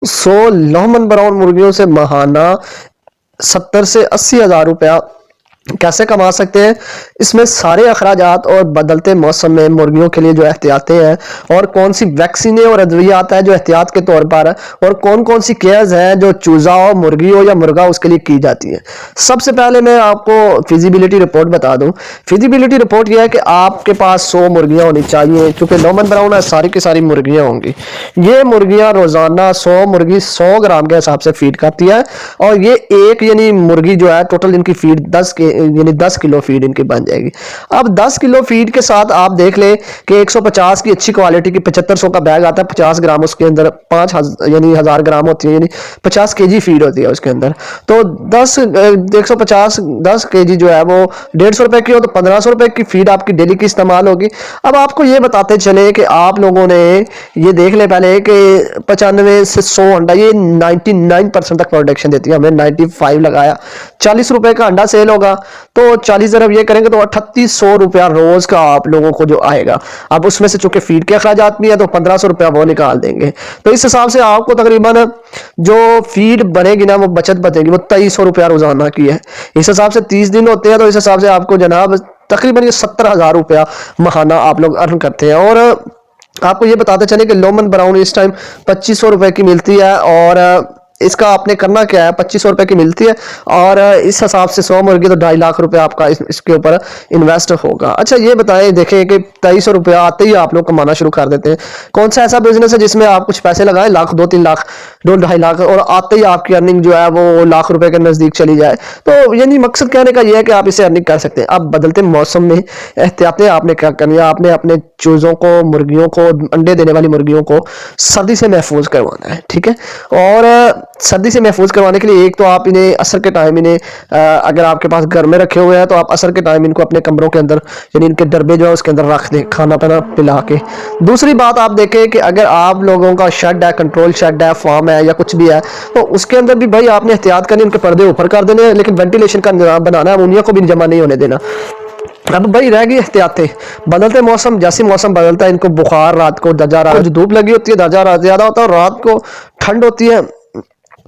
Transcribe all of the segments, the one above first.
Loman brown मुर्गियों से माहाना 70 से 80 हज़ार रुपया कैसे कमा सकते हैं। इसमें सारे अखराजात और बदलते मौसम में मुर्गियों के लिए जो एहतियातें हैं और कौन सी वैक्सीनें और अद्वियात है जो एहतियात के तौर पर है, और कौन कौन सी केयर्स हैं जो चूजा हो, मुर्गी हो या मुर्गा, उसके लिए की जाती है। सबसे पहले मैं आपको फिजिबिलिटी रिपोर्ट बता दूं। फिजिबिलिटी रिपोर्ट यह है कि आपके पास 100 मुर्गियां होनी चाहिए, क्योंकि लोमन ब्राउन है, सारी की सारी मुर्गियां होंगी। ये मुर्गियां रोजाना 100 मुर्गी 100 ग्राम के हिसाब से फीड करती है, और ये एक यानी मुर्गी जो है टोटल इनकी फीड 10 किलो फीड इनकी बन जाएगी। अब 10 किलो फीड के साथ आप देख ले कि 150 की अच्छी क्वालिटी की 7500 का बैग आता है, 50 ग्राम उसके अंदर 1000 ग्राम होती है, यानी 50 केजी फीड होती है उसके अंदर। तो 10 केजी जो है वो 150 रुपए की हो, तो 1500 रुपए की फीड आपकी डेली की इस्तेमाल होगी। अब आपको ये बताते चले कि आप लोगों ने ये देख ले पहले कि 95 से 100 अंडा ये 99% तक प्रोडक्शन देती है। हमने 95 लगाया, 40 रुपए का अंडा सेल होगा, तो 40 जरब ये करेंगे तो 3800 रुपया रोज का आप लोगों को जो आएगा। अब उसमें से चूंकि फीड के अखराजात भी है तो 1500 रुपया वो निकाल देंगे। तो इस हिसाब से आपको तकरीबन जो फीड बनेगी ना वो बचत बचेगी वो 2300 रुपया रोजाना की है। इस हिसाब से 30 दिन होते हैं, तो इस हिसाब से आपको जनाब तकरीबन ये 70 हज़ार रुपया महाना आप लोग अर्न करते हैं। और आपको ये बताते चले कि लोमन ब्राउन इस टाइम 2500 रुपए की मिलती है, और इसका आपने करना क्या है, 2500 रुपए की मिलती है, और इस हिसाब से 100 मुर्गी तो 2.5 लाख रुपए आपका इसके ऊपर इन्वेस्ट होगा। अच्छा ये बताएं, देखें कि 2300 रुपया आते ही आप लोग कमाना शुरू कर देते हैं। कौन सा ऐसा बिजनेस है जिसमें आप कुछ पैसे लगाएं, लाख 2-3 लाख 2-2.5 लाख, और आते ही आपकी अर्निंग जो है वो लाख रुपए के नजदीक चली जाए। तो यानी मकसद कहने का ये है कि आप इसे अर्निंग कर सकते हैं। अब बदलते मौसम में एहतियातें आपने क्या करनी है, आपने अपने चूजों को, मुर्गियों को, अंडे देने वाली मुर्गियों को सर्दी से महफूज करवाना है, ठीक है। और सर्दी से महफूज करवाने के लिए एक तो आप इन्हें असर के टाइम इन्हें अगर आपके पास घर में रखे हुए हैं तो आप असर के टाइम इनको अपने कमरों के अंदर यानी इनके डब्बे जो है उसके अंदर रख दें, खाना पीना पिला के। दूसरी बात आप देखें कि अगर आप लोगों का शेड है, कंट्रोल शेड है, फार्म है या कुछ भी है, तो उसके अंदर भी भाई आपने एहतियात करनी, उनके पर्दे ऊपर कर देने हैं, लेकिन वेंटिलेशन का निजाम बनाना है, अमोनिया को भी जमा नहीं होने देना। अब भाई रह गई एहतियातें। बदलते मौसम, जैसे मौसम बदलता है इनको बुखार, रात को दर्जा, रात जो धूप लगी होती है दर्जा ज्यादा होता है, और रात को ठंड होती है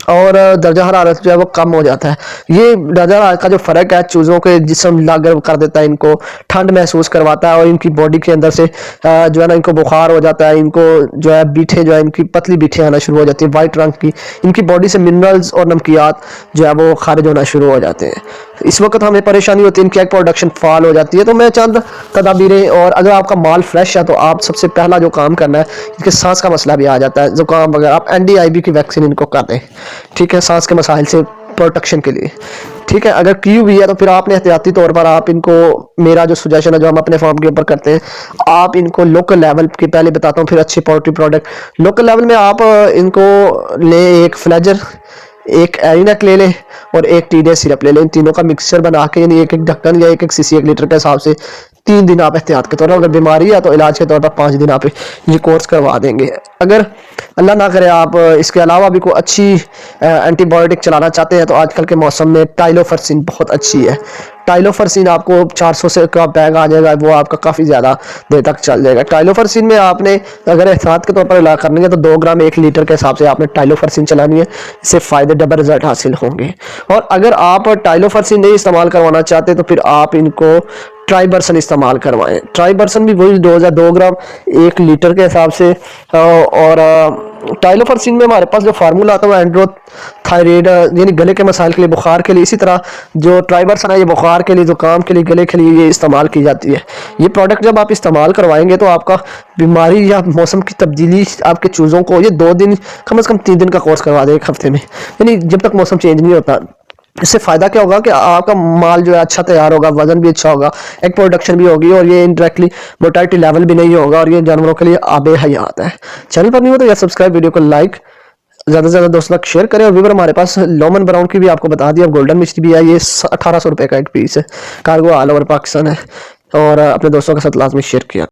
और दर्जा हरारत जो है वो कम हो जाता है। ये दर्जा हरारत का जो फर्क है चूज़ों के जिस्म लागर कर देता है, इनको ठंड महसूस करवाता है, और इनकी बॉडी के अंदर से जो है ना इनको बुखार हो जाता है, इनको जो है बीठे जो है इनकी पतली बीठे आना शुरू हो जाती है वाइट रंग की, इनकी बॉडी से मिनरल्स और नमकियात जो है वो खारिज होना शुरू हो जाते हैं। इस वक्त हमें परेशानी होती है, इनकी एग प्रोडक्शन फॉल हो जाती है। तो मैं चंद तदाबीरें, और अगर आपका माल फ्रेश है तो आप सबसे पहला जो काम करना है, इनके सांस का मसला भी आ जाता है, जुकाम वगैरह, आप NDIB की वैक्सीन इनको कर दें, ठीक है, सांस के मसाइल से प्रोटेक्शन के लिए, ठीक है। अगर क्यू भी है तो फिर आपने एहतियाती तौर पर आप इनको, मेरा जो सजेशन है जो हम अपने फार्म के ऊपर करते हैं, आप इनको लोकल लेवल के पहले बताता हूँ, फिर अच्छे पोल्ट्री प्रोडक्ट लोकल लेवल में आप इनको ले, एक फ्लेजर, एक एरिनक ले लें और एक TDS सिरप ले लें। इन तीनों का मिक्सचर बना के यानी एक एक ढक्कन या एक सीसी 1 लीटर के हिसाब से 3 दिन आप एहतियात के तौर पर, अगर बीमारी है तो इलाज के तौर पर 5 दिन आप ये कोर्स करवा देंगे। अगर अल्लाह ना करे आप इसके अलावा भी कोई अच्छी एंटीबायोटिक चलाना चाहते हैं तो आजकल के मौसम में टाइलोफर्सिन बहुत अच्छी है। टाइलोफर्सिन आपको 400 से का बैग आ जाएगा, वो आपका काफ़ी ज़्यादा देर तक चल जाएगा। टाइलोफर्सिन में आपने अगर एहतियात के तौर पर इलाज करनी है तो 2 ग्राम 1 लीटर के हिसाब से आपने टाइलोफर्सिन चलानी है, इससे फ़ायदे डबल रिजल्ट हासिल होंगे। और अगर आप टाइलोफर्सिन नहीं इस्तेमाल करवाना चाहते तो फिर आप इनको ट्राइबर्सन इस्तेमाल करवाएं। ट्राइबर्सन भी वही डोज है, 2 ग्राम 1 लीटर के हिसाब से। और टाइलोफर्सिन में हमारे पास जो फार्मूला आता है वो एंड्रोथायराइड यानी गले के मसाइल के लिए, बुखार के लिए, इसी तरह जो ट्राइबर्सन है ये बुखार के लिए, जुकाम के लिए, गले के लिए ये इस्तेमाल की जाती है। ये प्रोडक्ट जब आप इस्तेमाल करवाएंगे तो आपका बीमारी या मौसम की तब्दीली आपके चूज़ों को ये 2 दिन कम से कम 3 दिन का कोर्स करवा दे 1 हफ्ते में, यानी जब तक मौसम चेंज नहीं होता। इससे फ़ायदा क्या होगा कि आपका माल जो है अच्छा तैयार होगा, वजन भी अच्छा होगा, एग प्रोडक्शन भी होगी, और ये इनडायरेक्टली मोर्टेलिटी लेवल भी नहीं होगा, और ये जानवरों के लिए आबे हयात है। चैनल पर नहीं हो तो यार सब्सक्राइब, वीडियो को लाइक, ज़्यादा से ज़्यादा दोस्तों तक शेयर करें। और व्यूअर हमारे पास लोमन ब्राउन की भी आपको बता दिया, गोल्डन मिश्री भी है, ये 1800 रुपये का एक पीस है, कार्गो ऑल ओवर पाकिस्तान है, और अपने दोस्तों के साथ लाजमी शेयर किया।